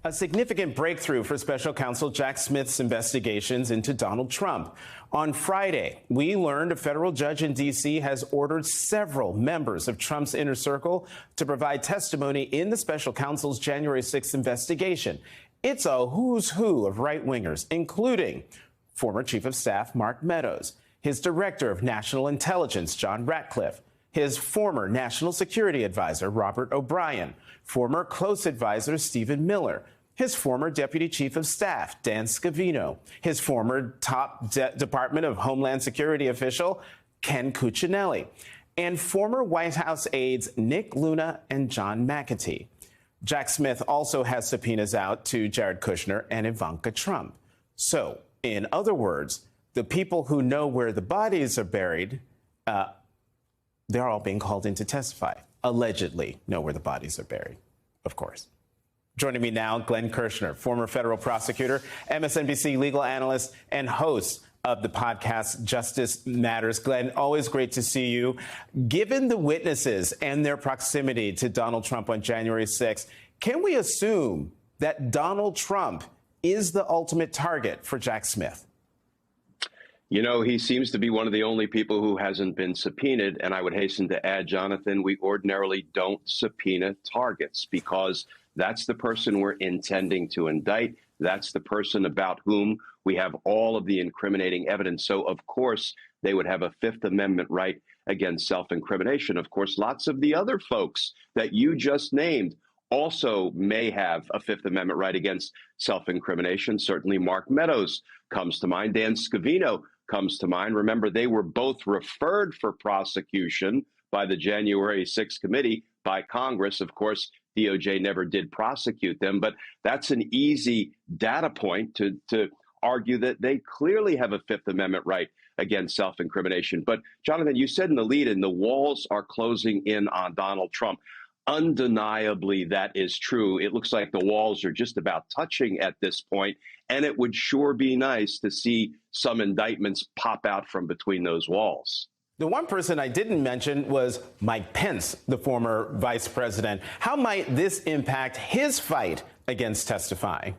A significant breakthrough for special counsel Jack Smith's investigations into Donald Trump. On Friday, we learned a federal judge in D.C. has ordered several members of Trump's inner circle to provide testimony in the special counsel's January 6th investigation. It's a who's who of right-wingers, including former Chief of Staff Mark Meadows, his Director of National Intelligence, John Ratcliffe, his former National Security Advisor, Robert O'Brien, former close advisor, Stephen Miller, his former Deputy Chief of Staff, Dan Scavino, his former top Department of Homeland Security official, Ken Cuccinelli, and former White House aides Nick Luna and John McAtee. Jack Smith also has subpoenas out to Jared Kushner and Ivanka Trump. So, in other words, the people who know where the bodies are buried, they're all being called in to testify. Allegedly know where the bodies are buried, of course. Joining me now, Glenn Kirshner, former federal prosecutor, MSNBC legal analyst, and host of the podcast Justice Matters. Glenn, always great to see you. Given the witnesses and their proximity to Donald Trump on January 6th, can we assume that Donald Trump is the ultimate target for Jack Smith? You know, he seems to be one of the only people who hasn't been subpoenaed. And I would hasten to add, Jonathan, we ordinarily don't subpoena targets because that's the person we're intending to indict. That's the person about whom we have all of the incriminating evidence. So, of course, they would have a Fifth Amendment right against self-incrimination. Of course, lots of the other folks that you just named also may have a Fifth Amendment right against self-incrimination. Certainly Mark Meadows comes to mind. Dan Scavino comes to mind. Remember, they were both referred for prosecution by the January 6th committee by Congress. Of course, DOJ never did prosecute them, but that's an easy data point to argue that they clearly have a Fifth Amendment right against self-incrimination. But Jonathan, you said in the lead-in, the walls are closing in on Donald Trump. Undeniably, that is true. It looks like the walls are just about touching at this point, and it would sure be nice to see some indictments pop out from between those walls. The one person I didn't mention was Mike Pence, the former vice president. How might this impact his fight against testifying?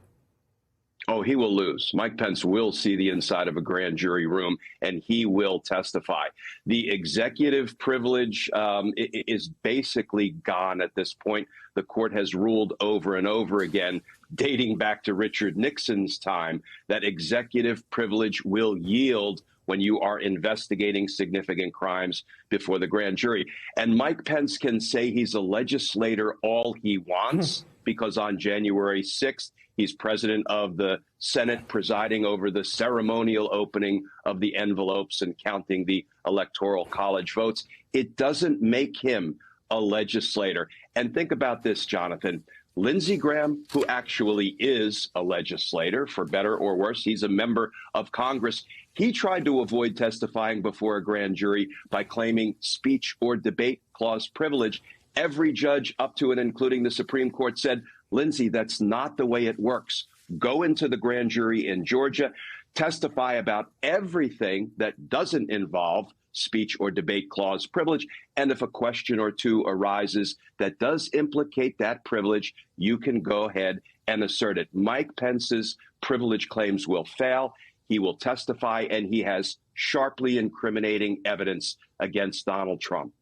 Oh, he will lose. Mike Pence will see the inside of a grand jury room, and he will testify. The executive privilege is basically gone at this point. The court has ruled over and over again, dating back to Richard Nixon's time, that executive privilege will yield when you are investigating significant crimes before the grand jury. And Mike Pence can say he's a legislator all he wants, because on January 6th, he's president of the Senate, presiding over the ceremonial opening of the envelopes and counting the Electoral College votes. It doesn't make him a legislator. And think about this, Jonathan. Lindsey Graham, who actually is a legislator, for better or worse, he's a member of Congress. He tried to avoid testifying before a grand jury by claiming speech or debate clause privilege. Every judge up to and including the Supreme Court said, Lindsey, that's not the way it works. Go into the grand jury in Georgia, testify about everything that doesn't involve speech or debate clause privilege. And if a question or two arises that does implicate that privilege, you can go ahead and assert it. Mike Pence's privilege claims will fail. He will testify, and he has sharply incriminating evidence against Donald Trump.